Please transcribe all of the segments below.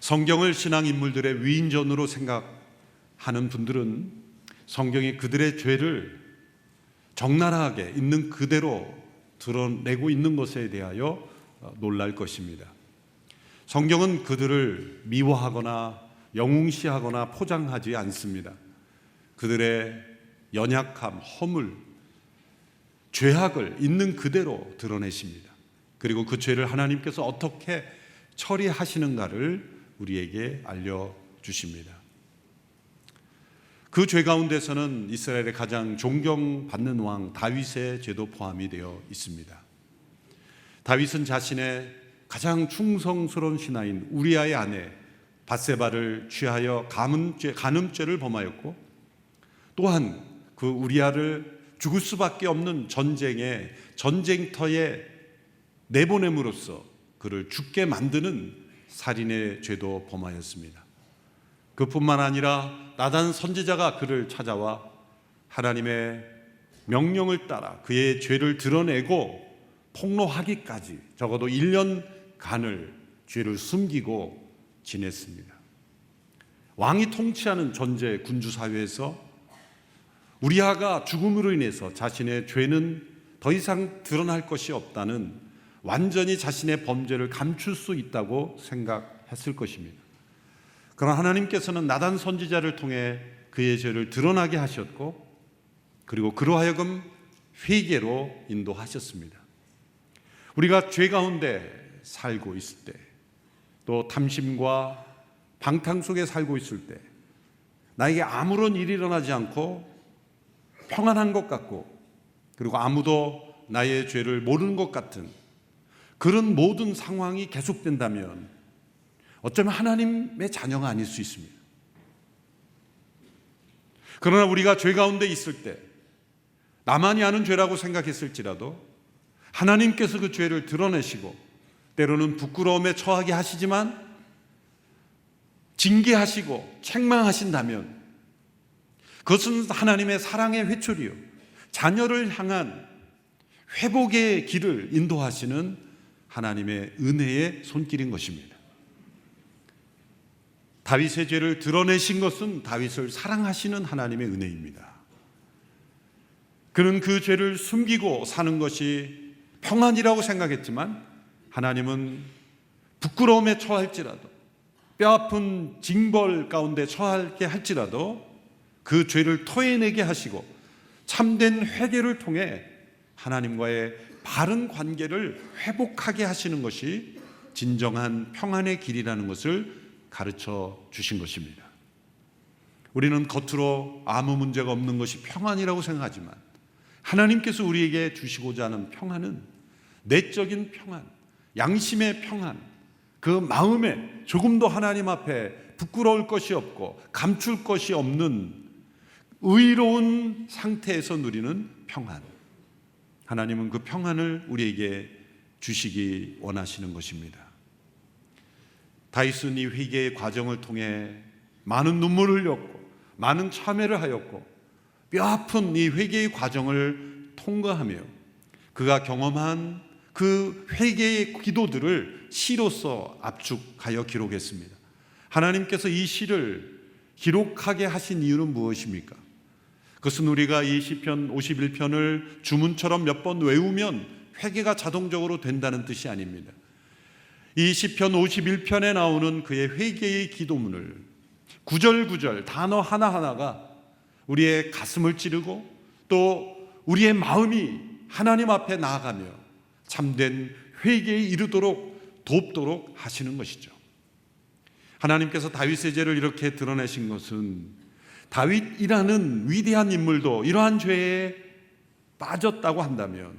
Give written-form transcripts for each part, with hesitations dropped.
성경을 신앙 인물들의 위인전으로 생각하는 분들은 성경이 그들의 죄를 적나라하게 있는 그대로 드러내고 있는 것에 대하여 놀랄 것입니다. 성경은 그들을 미워하거나 영웅시하거나 포장하지 않습니다. 그들의 연약함, 허물, 죄악을 있는 그대로 드러내십니다. 그리고 그 죄를 하나님께서 어떻게 처리하시는가를 우리에게 알려주십니다. 그 죄 가운데서는 이스라엘의 가장 존경받는 왕 다윗의 죄도 포함이 되어 있습니다. 다윗은 자신의 가장 충성스러운 신하인 우리아의 아내 밧세바를 취하여 간음죄를 범하였고, 또한 그 우리아를 죽을 수밖에 없는 전쟁터에 내보냄으로써 그를 죽게 만드는 살인의 죄도 범하였습니다. 그뿐만 아니라 나단 선지자가 그를 찾아와 하나님의 명령을 따라 그의 죄를 드러내고 폭로하기까지 적어도 1년간을 죄를 숨기고 지냈습니다. 왕이 통치하는 전제 군주 사회에서 우리아가 죽음으로 인해서 자신의 죄는 더 이상 드러날 것이 없다는, 완전히 자신의 범죄를 감출 수 있다고 생각했을 것입니다. 그러나 하나님께서는 나단 선지자를 통해 그의 죄를 드러나게 하셨고, 그리고 그로 하여금 회개로 인도하셨습니다. 우리가 죄 가운데 살고 있을 때, 또 탐심과 방탕 속에 살고 있을 때, 나에게 아무런 일이 일어나지 않고 평안한 것 같고, 그리고 아무도 나의 죄를 모르는 것 같은 그런 모든 상황이 계속된다면 어쩌면 하나님의 자녀가 아닐 수 있습니다. 그러나 우리가 죄 가운데 있을 때 나만이 아는 죄라고 생각했을지라도 하나님께서 그 죄를 드러내시고 때로는 부끄러움에 처하게 하시지만 징계하시고 책망하신다면 그것은 하나님의 사랑의 회초리요, 자녀를 향한 회복의 길을 인도하시는 하나님의 은혜의 손길인 것입니다. 다윗의 죄를 드러내신 것은 다윗을 사랑하시는 하나님의 은혜입니다. 그는 그 죄를 숨기고 사는 것이 평안이라고 생각했지만 하나님은 부끄러움에 처할지라도, 뼈아픈 징벌 가운데 처하게 할지라도 그 죄를 토해내게 하시고 참된 회개를 통해 하나님과의 바른 관계를 회복하게 하시는 것이 진정한 평안의 길이라는 것을 가르쳐 주신 것입니다. 우리는 겉으로 아무 문제가 없는 것이 평안이라고 생각하지만 하나님께서 우리에게 주시고자 하는 평안은 내적인 평안, 양심의 평안, 그 마음에 조금도 하나님 앞에 부끄러울 것이 없고 감출 것이 없는 의로운 상태에서 누리는 평안. 하나님은 그 평안을 우리에게 주시기 원하시는 것입니다. 다윗은 이 회개의 과정을 통해 많은 눈물을 흘렸고 많은 참회를 하였고 뼈아픈 이 회개의 과정을 통과하며 그가 경험한 그 회개의 기도들을 시로서 압축하여 기록했습니다. 하나님께서 이 시를 기록하게 하신 이유는 무엇입니까? 그것은 우리가 이 시편 51편을 주문처럼 몇 번 외우면 회개가 자동적으로 된다는 뜻이 아닙니다. 이 시편 51편에 나오는 그의 회개의 기도문을 구절구절 단어 하나하나가 우리의 가슴을 찌르고 또 우리의 마음이 하나님 앞에 나아가며 참된 회개에 이르도록 돕도록 하시는 것이죠. 하나님께서 다윗의 죄를 이렇게 드러내신 것은 다윗이라는 위대한 인물도 이러한 죄에 빠졌다고 한다면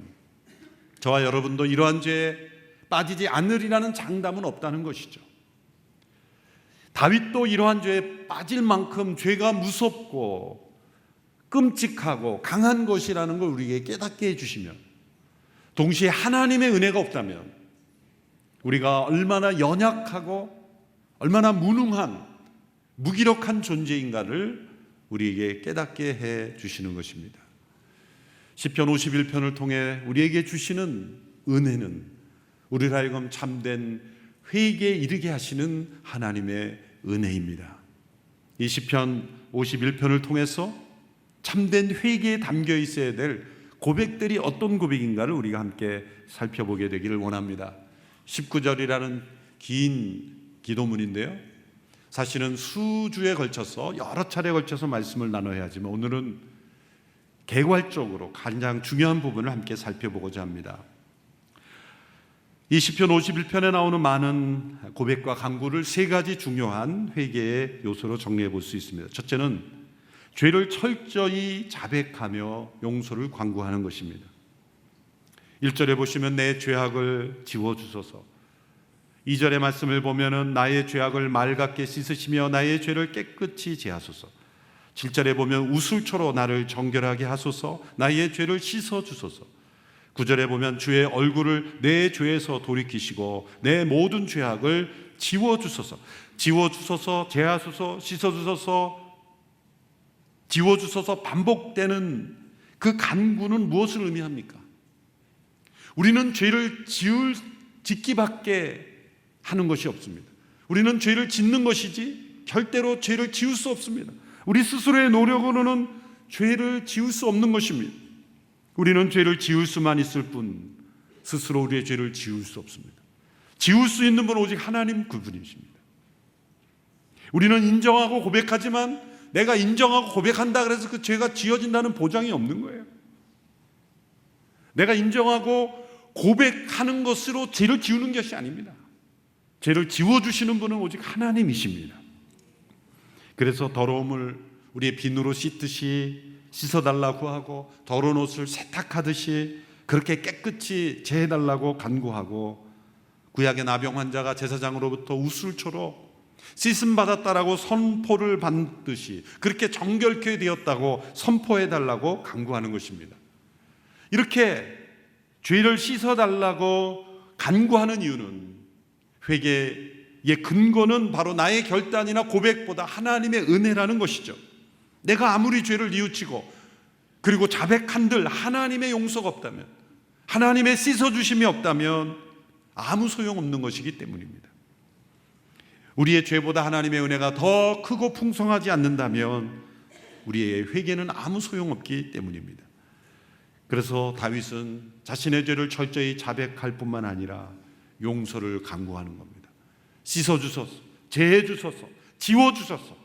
저와 여러분도 이러한 죄에 빠지지 않으리라는 장담은 없다는 것이죠. 다윗도 이러한 죄에 빠질 만큼 죄가 무섭고 끔찍하고 강한 것이라는 걸 우리에게 깨닫게 해주시면, 동시에 하나님의 은혜가 없다면 우리가 얼마나 연약하고 얼마나 무능한 무기력한 존재인가를 우리에게 깨닫게 해 주시는 것입니다. 시편 51편을 통해 우리에게 주시는 은혜는 우리를 하여금 참된 회개에 이르게 하시는 하나님의 은혜입니다. 이 시편 51편을 통해서 참된 회개에 담겨 있어야 될 고백들이 어떤 고백인가를 우리가 함께 살펴보게 되기를 원합니다. 19절이라는 긴 기도문인데요, 사실은 수주에 걸쳐서 여러 차례에 걸쳐서 말씀을 나눠야 하지만 오늘은 개괄적으로 가장 중요한 부분을 함께 살펴보고자 합니다. 이 시편 51편에 나오는 많은 고백과 간구를 세 가지 중요한 회개의 요소로 정리해 볼 수 있습니다. 첫째는 죄를 철저히 자백하며 용서를 간구하는 것입니다. 1절에 보시면 내 죄악을 지워주소서, 2절의 말씀을 보면 나의 죄악을 맑게 씻으시며 나의 죄를 깨끗이 제하소서, 7절에 보면 우슬초로 나를 정결하게 하소서, 나의 죄를 씻어주소서, 9절에 보면 주의 얼굴을 내 죄에서 돌이키시고 내 모든 죄악을 지워주소서, 지워주소서, 제하소서, 씻어주소서, 지워주소서 반복되는 그 간구는 무엇을 의미합니까? 우리는 죄를 짓기밖에 하는 것이 없습니다. 우리는 죄를 짓는 것이지 절대로 죄를 지울 수 없습니다. 우리 스스로의 노력으로는 죄를 지울 수 없는 것입니다. 우리는 죄를 지울 수만 있을 뿐 스스로 우리의 죄를 지울 수 없습니다. 지울 수 있는 분은 오직 하나님 그분이십니다. 우리는 인정하고 고백하지만 내가 인정하고 고백한다 그래서 그 죄가 지워진다는 보장이 없는 거예요. 내가 인정하고 고백하는 것으로 죄를 지우는 것이 아닙니다. 죄를 지워주시는 분은 오직 하나님이십니다. 그래서 더러움을 우리의 비누로 씻듯이 씻어달라고 하고 더러운 옷을 세탁하듯이 그렇게 깨끗이 제해달라고 간구하고, 구약의 나병 환자가 제사장으로부터 우슬초로 씻음 받았다라고 선포를 받듯이 그렇게 정결케 되었다고 선포해달라고 간구하는 것입니다. 이렇게 죄를 씻어달라고 간구하는 이유는, 회개의 근거는 바로 나의 결단이나 고백보다 하나님의 은혜라는 것이죠. 내가 아무리 죄를 뉘우치고 그리고 자백한들 하나님의 용서가 없다면, 하나님의 씻어주심이 없다면 아무 소용없는 것이기 때문입니다. 우리의 죄보다 하나님의 은혜가 더 크고 풍성하지 않는다면 우리의 회개는 아무 소용없기 때문입니다. 그래서 다윗은 자신의 죄를 철저히 자백할 뿐만 아니라 용서를 간구하는 겁니다. 씻어주소서, 제해주소서, 지워주소서,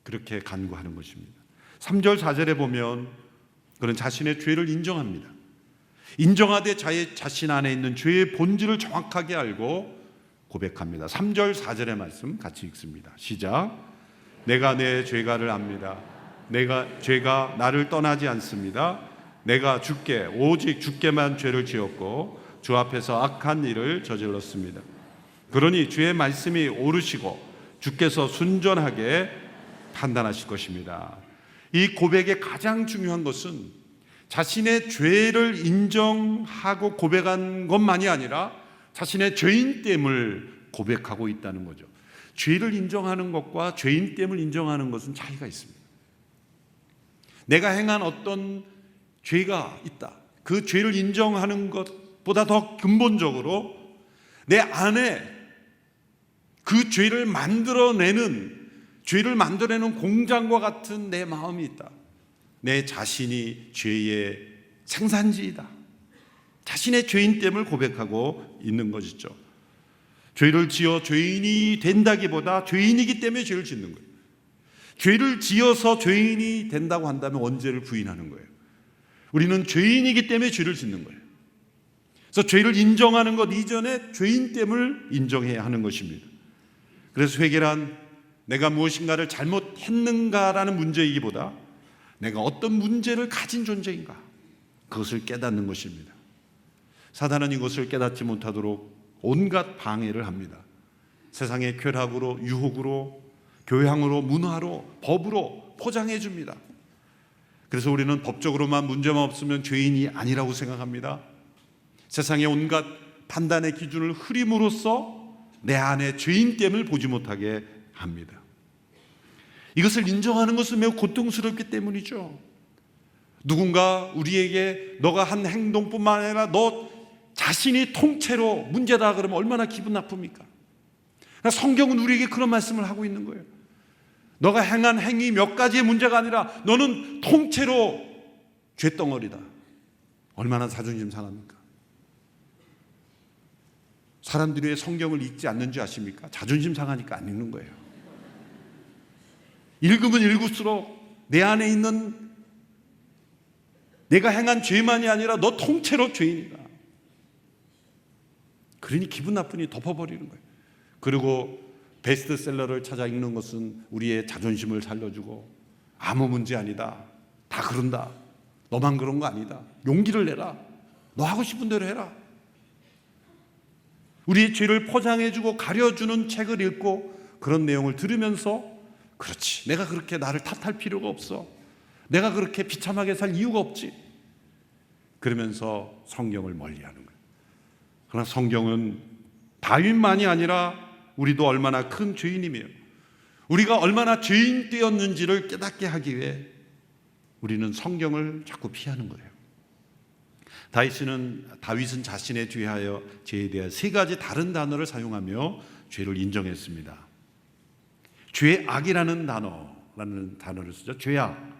그렇게 간구하는 것입니다. 3절 4절에 보면 그는 자신의 죄를 인정합니다. 인정하되 자신 안에 있는 죄의 본질을 정확하게 알고 고백합니다. 3절 4절의 말씀 같이 읽습니다. 시작. 내가 내 죄가를 압니다. 내가 죄가 나를 떠나지 않습니다. 내가 주께 오직 주께만 죄를 지었고 주 앞에서 악한 일을 저질렀습니다. 그러니 주의 말씀이 옳으시고 주께서 순전하게 판단하실 것입니다. 이 고백의 가장 중요한 것은 자신의 죄를 인정하고 고백한 것만이 아니라 자신의 죄인됨을 고백하고 있다는 거죠. 죄를 인정하는 것과 죄인됨을 인정하는 것은 차이가 있습니다. 내가 행한 어떤 죄가 있다, 그 죄를 인정하는 것보다 더 근본적으로 내 안에 그 죄를 만들어내는 공장과 같은 내 마음이 있다. 내 자신이 죄의 생산지이다. 자신의 죄인됨을 고백하고 있는 것이죠. 죄를 지어 죄인이 된다기보다 죄인이기 때문에 죄를 짓는 거예요. 죄를 지어서 죄인이 된다고 한다면 원죄를 부인하는 거예요. 우리는 죄인이기 때문에 죄를 짓는 거예요. 그래서 죄를 인정하는 것 이전에 죄인됨을 인정해야 하는 것입니다. 그래서 회개란 내가 무엇인가를 잘못했는가라는 문제이기보다 내가 어떤 문제를 가진 존재인가, 그것을 깨닫는 것입니다. 사단은 이것을 깨닫지 못하도록 온갖 방해를 합니다. 세상의 쾌락으로, 유혹으로, 교양으로, 문화로, 법으로 포장해 줍니다. 그래서 우리는 법적으로만 문제만 없으면 죄인이 아니라고 생각합니다. 세상의 온갖 판단의 기준을 흐림으로써 내 안에 죄인됨을 보지 못하게 합니다. 이것을 인정하는 것은 매우 고통스럽기 때문이죠. 누군가 우리에게 너가 한 행동뿐만 아니라 너 자신이 통째로 문제다 그러면 얼마나 기분 나쁩니까? 그러니까 성경은 우리에게 그런 말씀을 하고 있는 거예요. 너가 행한 행위 몇 가지의 문제가 아니라 너는 통째로 죄덩어리다. 얼마나 자존심 상합니까? 사람들이 왜 성경을 읽지 않는 줄 아십니까? 자존심 상하니까 안 읽는 거예요. 읽으면 읽을수록 내 안에 있는 내가 행한 죄만이 아니라 너 통째로 죄인이다. 그러니 기분 나쁘니 덮어버리는 거예요. 그리고 베스트셀러를 찾아 읽는 것은 우리의 자존심을 살려주고 아무 문제 아니다. 다 그런다. 너만 그런 거 아니다. 용기를 내라. 너 하고 싶은 대로 해라. 우리의 죄를 포장해주고 가려주는 책을 읽고 그런 내용을 들으면서 그렇지. 내가 그렇게 나를 탓할 필요가 없어. 내가 그렇게 비참하게 살 이유가 없지. 그러면서 성경을 멀리하는 거예요. 그러나 성경은 다윗만이 아니라 우리도 얼마나 큰 죄인이며 우리가 얼마나 죄인되었는지를 깨닫게 하기 위해 우리는 성경을 자꾸 피하는 거예요. 다윗은 자신의 죄에 대한 세 가지 다른 단어를 사용하며 죄를 인정했습니다. 죄악이라는 단어를 쓰죠. 죄악.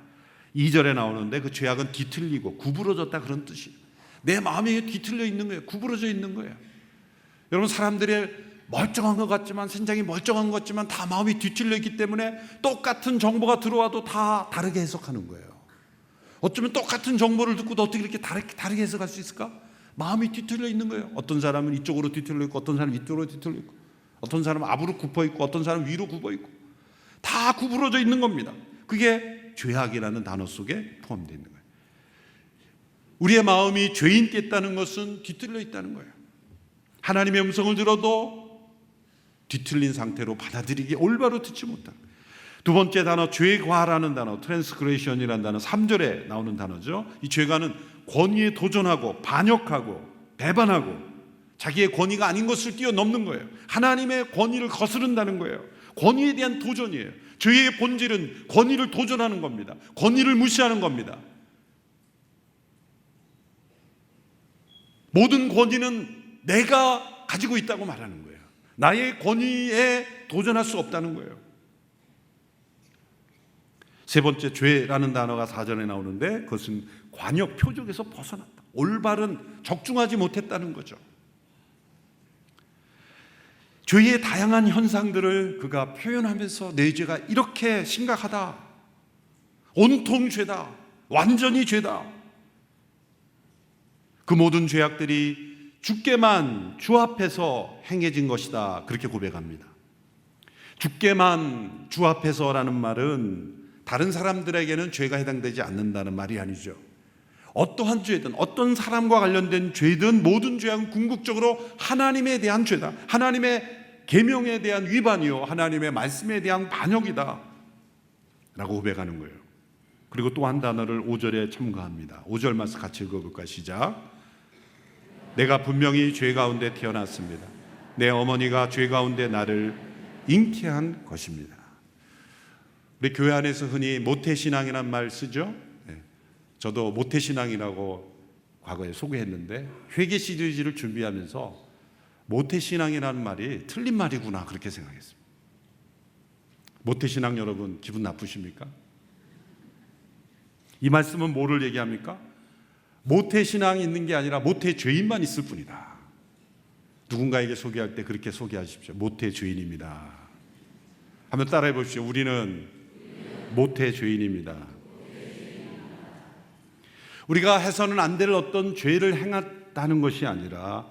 2절에 나오는데 그 죄악은 뒤틀리고 구부러졌다 그런 뜻이에요. 내 마음이 뒤틀려 있는 거예요. 구부러져 있는 거예요. 여러분 사람들의 멀쩡한 것 같지만 생장이 멀쩡한 것 같지만 다 마음이 뒤틀려 있기 때문에 똑같은 정보가 들어와도 다 다르게 해석하는 거예요. 어쩌면 똑같은 정보를 듣고도 어떻게 이렇게 다르게 해석할 수 있을까? 마음이 뒤틀려 있는 거예요. 어떤 사람은 이쪽으로 뒤틀려 있고 어떤 사람은 이쪽으로 뒤틀려 있고 어떤 사람은 앞으로 굽어 있고 어떤 사람은 위로 굽어 있고 다 구부러져 있는 겁니다. 그게 죄악이라는 단어 속에 포함되어 있는 거예요. 우리의 마음이 죄인 됐다는 것은 뒤틀려 있다는 거예요. 하나님의 음성을 들어도 뒤틀린 상태로 받아들이기 올바로 듣지 못하는. 두 번째 단어 죄과라는 단어, 트랜스그레이션이라는 단어 3절에 나오는 단어죠. 이 죄가는 권위에 도전하고 반역하고 배반하고 자기의 권위가 아닌 것을 뛰어넘는 거예요. 하나님의 권위를 거스른다는 거예요. 권위에 대한 도전이에요. 죄의 본질은 권위를 도전하는 겁니다. 권위를 무시하는 겁니다. 모든 권위는 내가 가지고 있다고 말하는 거예요. 나의 권위에 도전할 수 없다는 거예요. 세 번째 죄라는 단어가 4절에 나오는데 그것은 관역 표적에서 벗어났다. 올바른 적중하지 못했다는 거죠. 죄의 다양한 현상들을 그가 표현하면서 내 죄가 이렇게 심각하다. 온통 죄다. 완전히 죄다. 그 모든 죄악들이 주께만 주 앞에서 행해진 것이다. 그렇게 고백합니다. 주께만 주 앞에서라는 말은 다른 사람들에게는 죄가 해당되지 않는다는 말이 아니죠. 어떠한 죄든 어떤 사람과 관련된 죄든 모든 죄악은 궁극적으로 하나님에 대한 죄다. 하나님의 계명에 대한 위반이요 하나님의 말씀에 대한 반역이다 라고 고백하는 거예요. 그리고 또 한 단어를 5절에 첨가합니다. 5절 말씀 같이 읽어볼까요? 시작. 내가 분명히 죄 가운데 태어났습니다. 내 어머니가 죄 가운데 나를 잉태한 것입니다. 우리 교회 안에서 흔히 모태신앙이라는 말 쓰죠. 저도 모태신앙이라고 과거에 소개했는데 회개 시리즈를 준비하면서 모태신앙이라는 말이 틀린 말이구나 그렇게 생각했습니다. 모태신앙 여러분 기분 나쁘십니까? 이 말씀은 뭐를 얘기합니까? 모태신앙이 있는 게 아니라 모태죄인만 있을 뿐이다. 누군가에게 소개할 때 그렇게 소개하십시오. 모태죄인입니다. 한번 따라해 보십시오. 우리는 모태죄인입니다. 우리가 해서는 안 될 어떤 죄를 행했다는 것이 아니라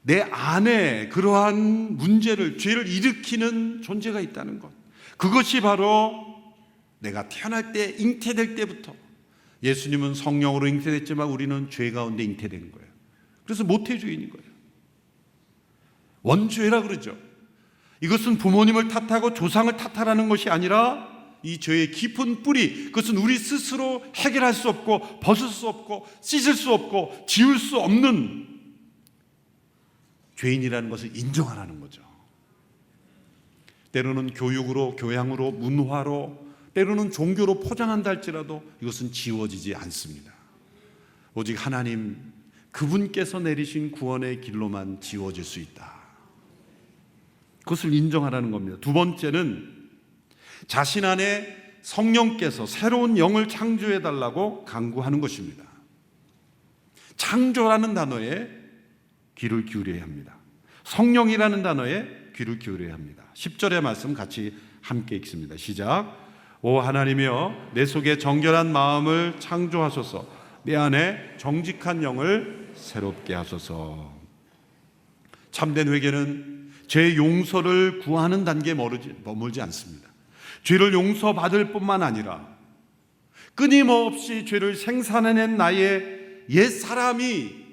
내 안에 그러한 문제를, 죄를 일으키는 존재가 있다는 것. 그것이 바로 내가 태어날 때, 잉태될 때부터, 예수님은 성령으로 잉태됐지만 우리는 죄 가운데 잉태된 거예요. 그래서 모태죄인인 거예요. 원죄라 그러죠. 이것은 부모님을 탓하고 조상을 탓하라는 것이 아니라 이 죄의 깊은 뿌리, 그것은 우리 스스로 해결할 수 없고 벗을 수 없고 씻을 수 없고 지울 수 없는 죄인이라는 것을 인정하라는 거죠. 때로는 교육으로, 교양으로, 문화로, 때로는 종교로 포장한다 할지라도 이것은 지워지지 않습니다. 오직 하나님 그분께서 내리신 구원의 길로만 지워질 수 있다. 그것을 인정하라는 겁니다. 두 번째는 자신 안에 성령께서 새로운 영을 창조해 달라고 간구하는 것입니다. 창조라는 단어에 귀를 기울여야 합니다. 성령이라는 단어에 귀를 기울여야 합니다. 10절의 말씀 같이 함께 읽습니다. 시작. 오 하나님이여 내 속에 정결한 마음을 창조하소서. 내 안에 정직한 영을 새롭게 하소서. 참된 회개는 죄 용서를 구하는 단계에 머물지 않습니다. 죄를 용서받을 뿐만 아니라 끊임없이 죄를 생산해낸 나의 옛사람이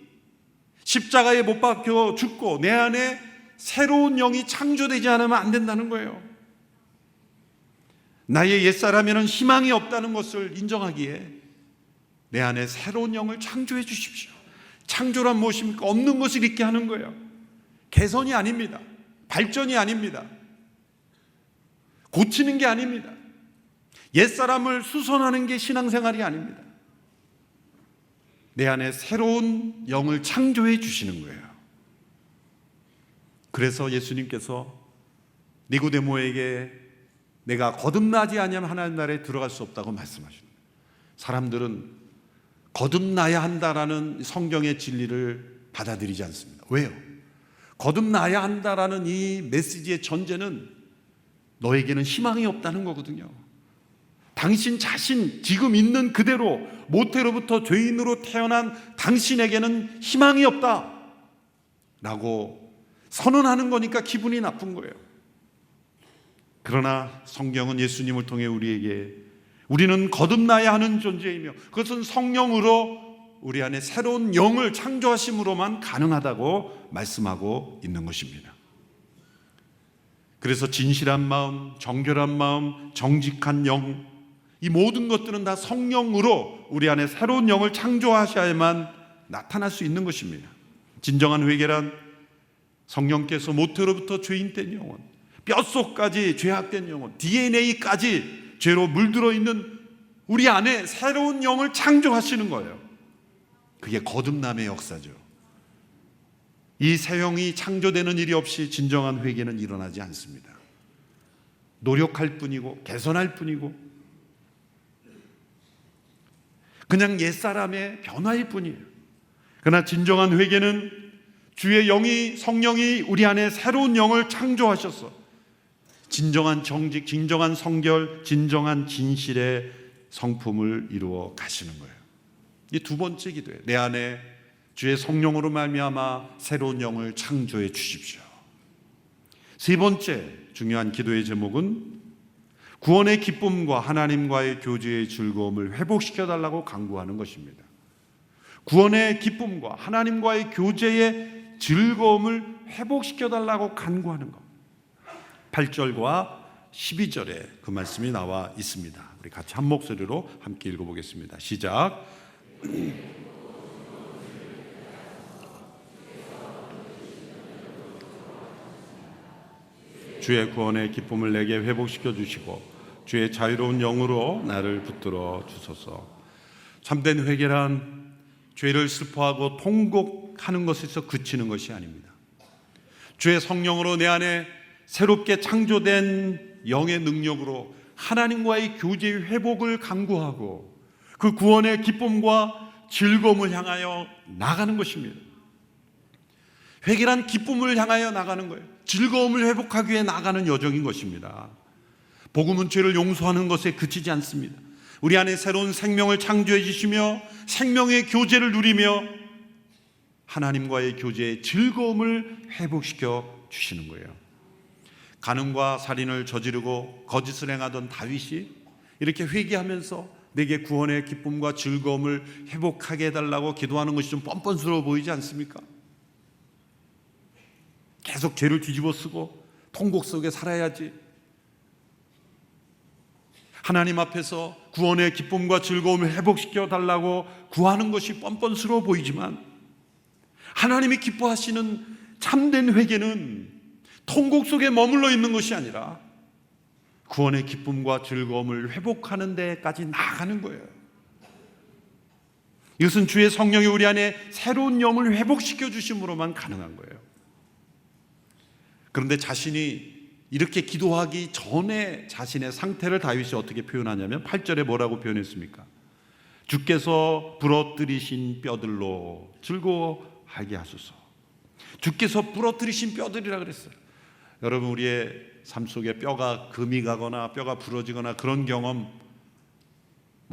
십자가에 못 박혀 죽고 내 안에 새로운 영이 창조되지 않으면 안 된다는 거예요. 나의 옛사람에는 희망이 없다는 것을 인정하기에 내 안에 새로운 영을 창조해 주십시오. 창조란 무엇입니까? 없는 것을 있게 하는 거예요. 개선이 아닙니다. 발전이 아닙니다. 고치는 게 아닙니다. 옛사람을 수선하는 게 신앙생활이 아닙니다. 내 안에 새로운 영을 창조해 주시는 거예요. 그래서 예수님께서 니고데모에게 내가 거듭나지 아니하면 하나님 나라에 들어갈 수 없다고 말씀하십니다. 사람들은 거듭나야 한다라는 성경의 진리를 받아들이지 않습니다. 왜요? 거듭나야 한다라는 이 메시지의 전제는 너에게는 희망이 없다는 거거든요. 당신 자신 지금 있는 그대로 모태로부터 죄인으로 태어난 당신에게는 희망이 없다 라고 선언하는 거니까 기분이 나쁜 거예요. 그러나 성경은 예수님을 통해 우리는 거듭나야 하는 존재이며 그것은 성령으로 우리 안에 새로운 영을 창조하심으로만 가능하다고 말씀하고 있는 것입니다. 그래서 진실한 마음, 정결한 마음, 정직한 영, 이 모든 것들은 다 성령으로 우리 안에 새로운 영을 창조하셔야만 나타날 수 있는 것입니다. 진정한 회개란 성령께서 모태로부터 죄인된 영혼, 뼛속까지 죄악된 영혼, DNA까지 죄로 물들어 있는 우리 안에 새로운 영을 창조하시는 거예요. 그게 거듭남의 역사죠. 이 새 영이 창조되는 일이 없이 진정한 회개는 일어나지 않습니다. 노력할 뿐이고 개선할 뿐이고 그냥 옛사람의 변화일 뿐이에요. 그러나 진정한 회개는 주의 영이 성령이 우리 안에 새로운 영을 창조하셔서 진정한 정직, 진정한 성결, 진정한 진실의 성품을 이루어 가시는 거예요. 이 두 번째 기도예요. 내 안에 주의 성령으로 말미암아 새로운 영을 창조해 주십시오. 세 번째 중요한 기도의 제목은 구원의 기쁨과 하나님과의 교제의 즐거움을 회복시켜 달라고 간구하는 것입니다. 구원의 기쁨과 하나님과의 교제의 즐거움을 회복시켜 달라고 간구하는 것. 8절과 12절에 그 말씀이 나와 있습니다. 우리 같이 한 목소리로 함께 읽어보겠습니다. 시작. 주의 구원의 기쁨을 내게 회복시켜 주시고 주의 자유로운 영으로 나를 붙들어 주소서. 참된 회개란 죄를 슬퍼하고 통곡하는 것에서 그치는 것이 아닙니다. 주의 성령으로 내 안에 새롭게 창조된 영의 능력으로 하나님과의 교제의 회복을 간구하고 그 구원의 기쁨과 즐거움을 향하여 나가는 것입니다. 회개란 기쁨을 향하여 나가는 거예요. 즐거움을 회복하기 위해 나가는 여정인 것입니다. 복음은 죄를 용서하는 것에 그치지 않습니다. 우리 안에 새로운 생명을 창조해 주시며 생명의 교제를 누리며 하나님과의 교제의 즐거움을 회복시켜 주시는 거예요. 간음과 살인을 저지르고 거짓을 행하던 다윗이 이렇게 회개하면서 내게 구원의 기쁨과 즐거움을 회복하게 해달라고 기도하는 것이 좀 뻔뻔스러워 보이지 않습니까? 계속 죄를 뒤집어 쓰고 통곡 속에 살아야지. 하나님 앞에서 구원의 기쁨과 즐거움을 회복시켜 달라고 구하는 것이 뻔뻔스러워 보이지만 하나님이 기뻐하시는 참된 회개는 통곡 속에 머물러 있는 것이 아니라 구원의 기쁨과 즐거움을 회복하는 데까지 나아가는 거예요. 이것은 주의 성령이 우리 안에 새로운 영을 회복시켜 주심으로만 가능한 거예요. 그런데 자신이 이렇게 기도하기 전에 자신의 상태를 다윗이 어떻게 표현하냐면 8절에 뭐라고 표현했습니까? 주께서 부러뜨리신 뼈들로 즐거워하게 하소서. 주께서 부러뜨리신 뼈들이라 그랬어요. 여러분, 우리의 삶 속에 뼈가 금이 가거나 뼈가 부러지거나 그런 경험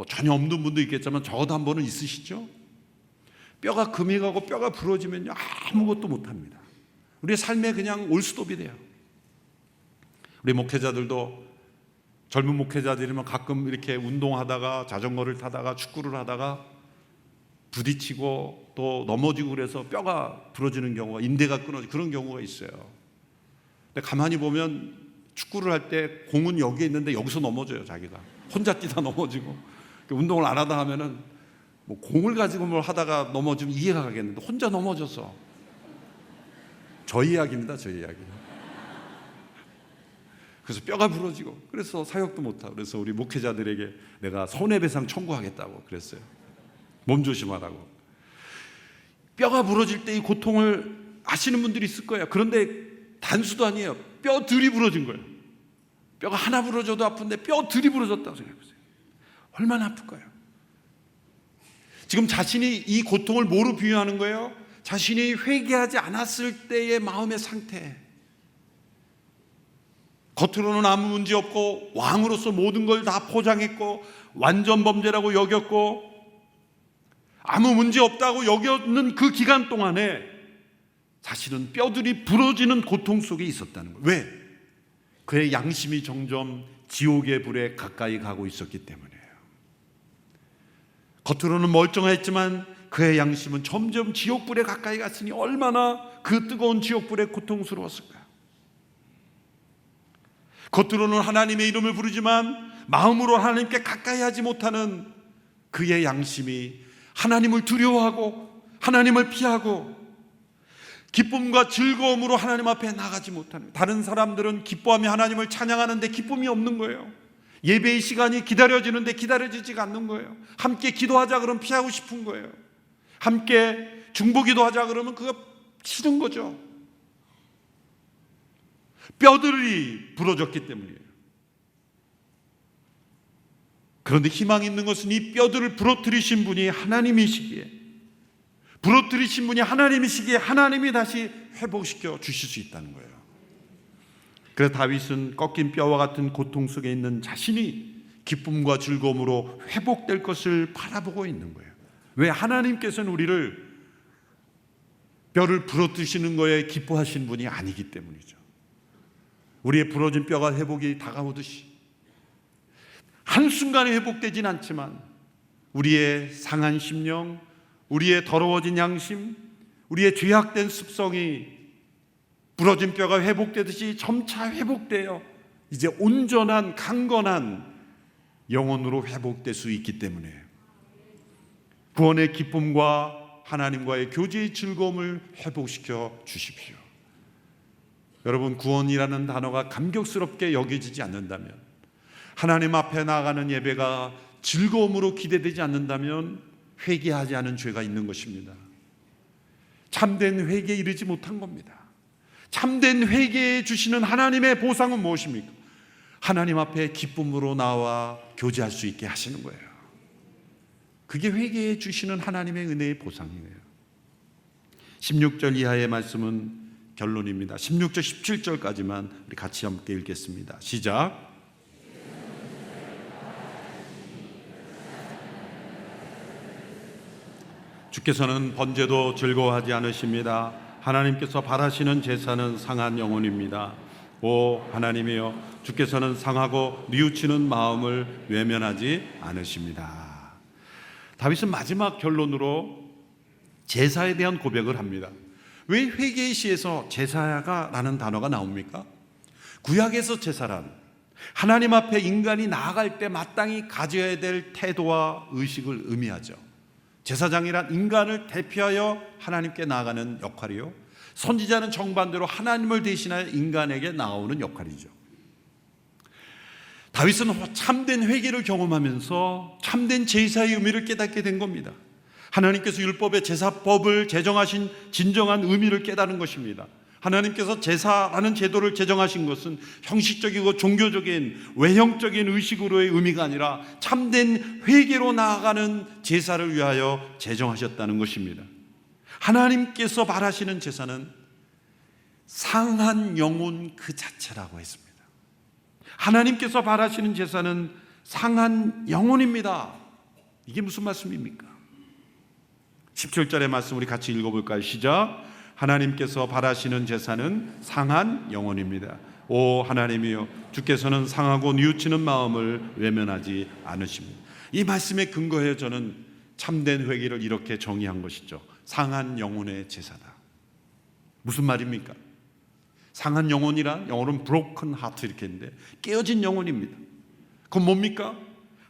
전혀 없는 분도 있겠지만 적어도 한 번은 있으시죠? 뼈가 금이 가고 뼈가 부러지면요 아무것도 못합니다. 우리의 삶에 그냥 올스톱이 돼요. 우리 목회자들도, 젊은 목회자들이면 가끔 이렇게 운동하다가 자전거를 타다가 축구를 하다가 부딪히고 또 넘어지고 그래서 뼈가 부러지는 경우가, 인대가 끊어지고 그런 경우가 있어요. 근데 가만히 보면 축구를 할 때 공은 여기에 있는데 여기서 넘어져요. 자기가 혼자 뛰다 넘어지고. 운동을 안 하다 하면은 공을 가지고 뭘 하다가 넘어지면 이해가 가겠는데 혼자 넘어져서. 저 이야기입니다. 저 이야기. 그래서 뼈가 부러지고 그래서 사역도 못하고, 그래서 우리 목회자들에게 내가 손해배상 청구하겠다고 그랬어요. 몸조심하라고. 뼈가 부러질 때 이 고통을 아시는 분들이 있을 거예요. 그런데 단수도 아니에요. 뼈들이 부러진 거예요. 뼈가 하나 부러져도 아픈데 뼈들이 부러졌다고 생각해보세요. 얼마나 아플까요? 지금 자신이 이 고통을 뭐로 비유하는 거예요? 자신이 회개하지 않았을 때의 마음의 상태. 겉으로는 아무 문제 없고 왕으로서 모든 걸 다 포장했고 완전 범죄라고 여겼고 아무 문제 없다고 여겼는 그 기간 동안에 자신은 뼈들이 부러지는 고통 속에 있었다는 거예요. 왜? 그의 양심이 점점 지옥의 불에 가까이 가고 있었기 때문이에요. 겉으로는 멀쩡했지만 그의 양심은 점점 지옥불에 가까이 갔으니 얼마나 그 뜨거운 지옥불에 고통스러웠을까요? 겉으로는 하나님의 이름을 부르지만 마음으로 하나님께 가까이 하지 못하는 그의 양심이 하나님을 두려워하고 하나님을 피하고 기쁨과 즐거움으로 하나님 앞에 나가지 못하는, 다른 사람들은 기뻐하며 하나님을 찬양하는데 기쁨이 없는 거예요. 예배의 시간이 기다려지는데 기다려지지가 않는 거예요. 함께 기도하자 그러면 피하고 싶은 거예요. 함께 중보기도 하자 그러면 그거 싫은 거죠. 뼈들이 부러졌기 때문이에요. 그런데 희망이 있는 것은 이 뼈들을 부러뜨리신 분이 하나님이시기에, 부러뜨리신 분이 하나님이시기에 하나님이 다시 회복시켜 주실 수 있다는 거예요. 그래서 다윗은 꺾인 뼈와 같은 고통 속에 있는 자신이 기쁨과 즐거움으로 회복될 것을 바라보고 있는 거예요. 왜? 하나님께서는 우리를 뼈를 부러뜨시는 거에 기뻐하신 분이 아니기 때문이죠. 우리의 부러진 뼈가 회복이 다가오듯이 한순간에 회복되진 않지만 우리의 상한 심령, 우리의 더러워진 양심, 우리의 죄악된 습성이 부러진 뼈가 회복되듯이 점차 회복되어 이제 온전한 강건한 영혼으로 회복될 수 있기 때문에 구원의 기쁨과 하나님과의 교제의 즐거움을 회복시켜 주십시오. 여러분, 구원이라는 단어가 감격스럽게 여겨지지 않는다면, 하나님 앞에 나아가는 예배가 즐거움으로 기대되지 않는다면 회개하지 않은 죄가 있는 것입니다. 참된 회개에 이르지 못한 겁니다. 참된 회개해 주시는 하나님의 보상은 무엇입니까? 하나님 앞에 기쁨으로 나와 교제할 수 있게 하시는 거예요. 그게 회개해 주시는 하나님의 은혜의 보상이에요. 16절 이하의 말씀은 결론입니다. 16절 17절까지만 우리 같이 함께 읽겠습니다. 시작. 주께서는 번제도 즐거워하지 않으십니다. 하나님께서 바라시는 제사는 상한 영혼입니다. 오 하나님이여, 주께서는 상하고 뉘우치는 마음을 외면하지 않으십니다. 다윗은 마지막 결론으로 제사에 대한 고백을 합니다. 왜 회개의 시에서 제사가 라는 단어가 나옵니까? 구약에서 제사란 하나님 앞에 인간이 나아갈 때 마땅히 가져야 될 태도와 의식을 의미하죠. 제사장이란 인간을 대표하여 하나님께 나아가는 역할이요, 선지자는 정반대로 하나님을 대신하여 인간에게 나오는 역할이죠. 다윗은 참된 회개를 경험하면서 참된 제사의 의미를 깨닫게 된 겁니다. 하나님께서 율법의 제사법을 제정하신 진정한 의미를 깨닫는 것입니다. 하나님께서 제사라는 제도를 제정하신 것은 형식적이고 종교적인 외형적인 의식으로의 의미가 아니라 참된 회개로 나아가는 제사를 위하여 제정하셨다는 것입니다. 하나님께서 바라시는 제사는 상한 영혼 그 자체라고 했습니다. 하나님께서 바라시는 제사는 상한 영혼입니다. 이게 무슨 말씀입니까? 17절의 말씀 우리 같이 읽어볼까요? 시작. 하나님께서 바라시는 제사는 상한 영혼입니다. 오 하나님이여, 주께서는 상하고 뉘우치는 마음을 외면하지 않으십니다. 이 말씀에 근거해 저는 참된 회개를 이렇게 정의한 것이죠. 상한 영혼의 제사다. 무슨 말입니까? 상한 영혼이란 영어로는 broken heart 이렇게 했는데 깨어진 영혼입니다. 그건 뭡니까?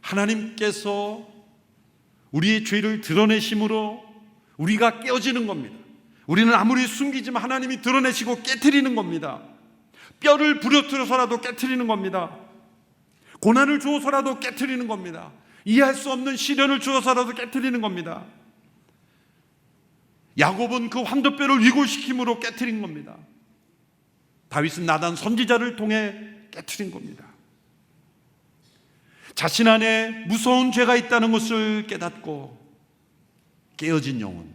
하나님께서 우리의 죄를 드러내심으로 우리가 깨어지는 겁니다. 우리는 아무리 숨기지만 하나님이 드러내시고 깨트리는 겁니다. 뼈를 부러뜨려서라도 깨트리는 겁니다. 고난을 주어서라도 깨트리는 겁니다. 이해할 수 없는 시련을 주어서라도 깨트리는 겁니다. 야곱은 그 환도뼈를 위골시킴으로 깨트린 겁니다. 다윗은 나단 선지자를 통해 깨트린 겁니다. 자신 안에 무서운 죄가 있다는 것을 깨닫고 깨어진 영혼,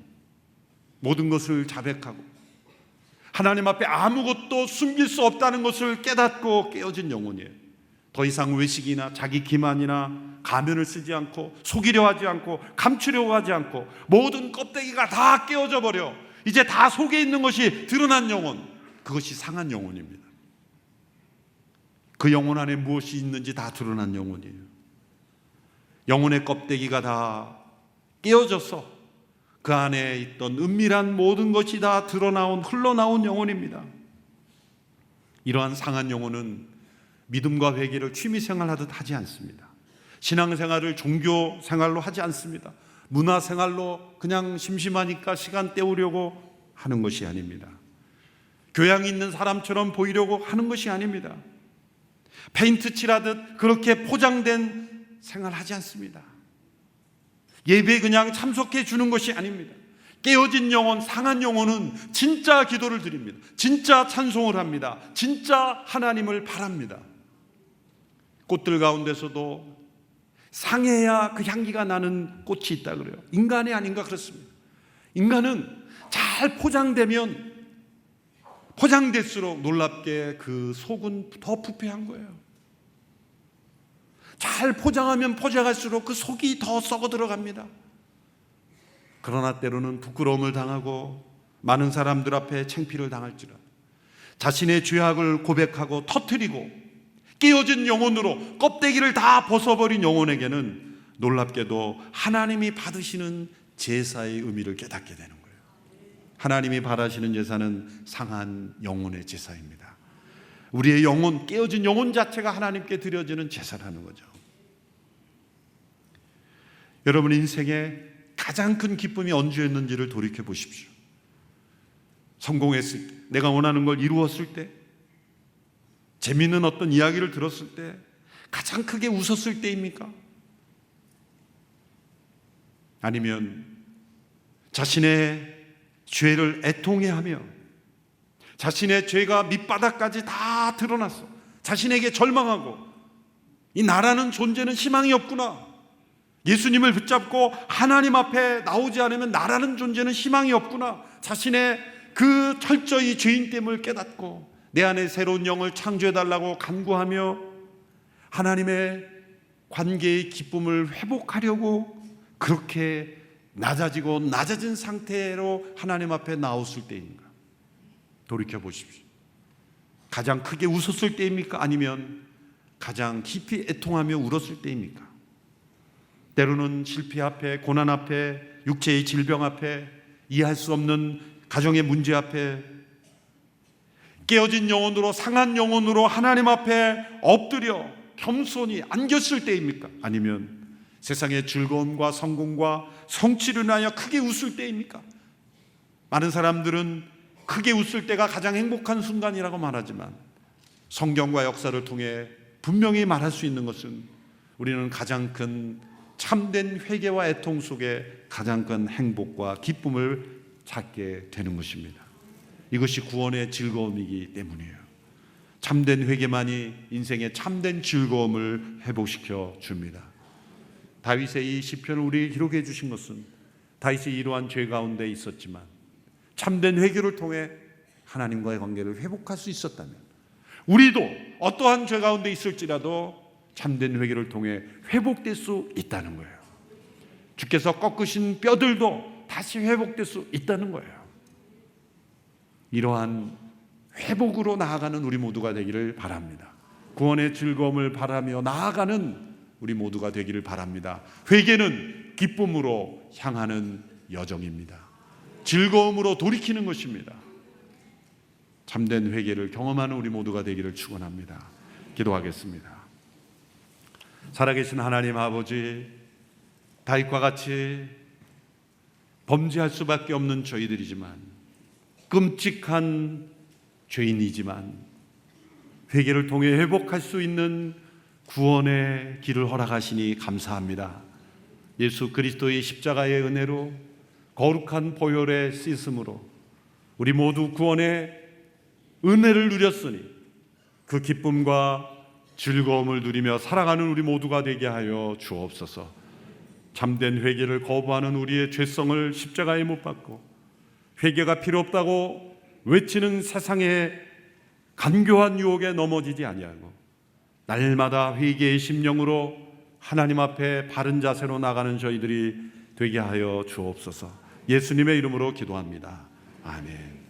모든 것을 자백하고 하나님 앞에 아무것도 숨길 수 없다는 것을 깨닫고 깨어진 영혼이에요. 더 이상 외식이나 자기 기만이나 가면을 쓰지 않고 속이려 하지 않고 감추려고 하지 않고 모든 껍데기가 다 깨어져 버려 이제 다 속에 있는 것이 드러난 영혼, 그것이 상한 영혼입니다. 그 영혼 안에 무엇이 있는지 다 드러난 영혼이에요. 영혼의 껍데기가 다 깨어져서 그 안에 있던 은밀한 모든 것이 다 흘러나온 영혼입니다. 이러한 상한 영혼은 믿음과 회개를 취미생활하듯 하지 않습니다. 신앙생활을 종교생활로 하지 않습니다. 문화생활로 그냥 심심하니까 시간 때우려고 하는 것이 아닙니다. 교양 있는 사람처럼 보이려고 하는 것이 아닙니다. 페인트 칠하듯 그렇게 포장된 생활하지 않습니다. 예배에 그냥 참석해 주는 것이 아닙니다. 깨어진 영혼, 상한 영혼은 진짜 기도를 드립니다. 진짜 찬송을 합니다. 진짜 하나님을 바랍니다. 꽃들 가운데서도 상해야 그 향기가 나는 꽃이 있다 그래요. 인간이 아닌가 그렇습니다. 인간은 잘 포장되면 포장될수록 놀랍게 그 속은 더 부패한 거예요. 잘 포장하면 포장할수록 그 속이 더 썩어 들어갑니다. 그러나 때로는 부끄러움을 당하고 많은 사람들 앞에 창피를 당할지라도 자신의 죄악을 고백하고 터뜨리고 깨어진 영혼으로 껍데기를 다 벗어버린 영혼에게는 놀랍게도 하나님이 받으시는 제사의 의미를 깨닫게 되는 거예요. 하나님이 바라시는 제사는 상한 영혼의 제사입니다. 우리의 영혼, 깨어진 영혼 자체가 하나님께 드려지는 제사라는 거죠. 여러분 인생에 가장 큰 기쁨이 언제였는지를 돌이켜 보십시오. 성공했을 때, 내가 원하는 걸 이루었을 때, 재미있는 어떤 이야기를 들었을 때, 가장 크게 웃었을 때입니까? 아니면 자신의 죄를 애통해하며 자신의 죄가 밑바닥까지 다 드러났어. 자신에게 절망하고 이 나라는 존재는 희망이 없구나. 예수님을 붙잡고 하나님 앞에 나오지 않으면 나라는 존재는 희망이 없구나. 자신의 그 철저히 죄인됨을 깨닫고 내 안에 새로운 영을 창조해달라고 간구하며 하나님의 관계의 기쁨을 회복하려고 그렇게 낮아지고 낮아진 상태로 하나님 앞에 나왔을 때인가? 돌이켜 보십시오. 가장 크게 웃었을 때입니까? 아니면 가장 깊이 애통하며 울었을 때입니까? 때로는 실패 앞에, 고난 앞에, 육체의 질병 앞에, 이해할 수 없는 가정의 문제 앞에 깨어진 영혼으로, 상한 영혼으로 하나님 앞에 엎드려 겸손히 안겼을 때입니까? 아니면 세상의 즐거움과 성공과 성취를 위하여 크게 웃을 때입니까? 많은 사람들은 크게 웃을 때가 가장 행복한 순간이라고 말하지만 성경과 역사를 통해 분명히 말할 수 있는 것은 우리는 가장 큰 참된 회개와 애통 속에 가장 큰 행복과 기쁨을 찾게 되는 것입니다. 이것이 구원의 즐거움이기 때문이에요. 참된 회개만이 인생의 참된 즐거움을 회복시켜 줍니다. 다윗의 이 시편을 우리 기록해 주신 것은 다윗이 이러한 죄 가운데 있었지만 참된 회개를 통해 하나님과의 관계를 회복할 수 있었다면, 우리도 어떠한 죄 가운데 있을지라도 참된 회개를 통해 회복될 수 있다는 거예요. 주께서 꺾으신 뼈들도 다시 회복될 수 있다는 거예요. 이러한 회복으로 나아가는 우리 모두가 되기를 바랍니다. 구원의 즐거움을 바라며 나아가는 우리 모두가 되기를 바랍니다. 회개는 기쁨으로 향하는 여정입니다. 즐거움으로 돌이키는 것입니다. 참된 회개를 경험하는 우리 모두가 되기를 축원합니다. 기도하겠습니다. 살아계신 하나님 아버지, 다윗과 같이 범죄할 수밖에 없는 저희들이지만, 끔찍한 죄인이지만 회개를 통해 회복할 수 있는 구원의 길을 허락하시니 감사합니다. 예수 그리스도의 십자가의 은혜로 거룩한 보혈의 씻음으로 우리 모두 구원의 은혜를 누렸으니 그 기쁨과 즐거움을 누리며 살아가는 우리 모두가 되게 하여 주옵소서. 참된 회개를 거부하는 우리의 죄성을 십자가에 못 박고 회개가 필요 없다고 외치는 세상의 간교한 유혹에 넘어지지 아니하고 날마다 회개의 심령으로 하나님 앞에 바른 자세로 나가는 저희들이 되게 하여 주옵소서. 예수님의 이름으로 기도합니다. 아멘.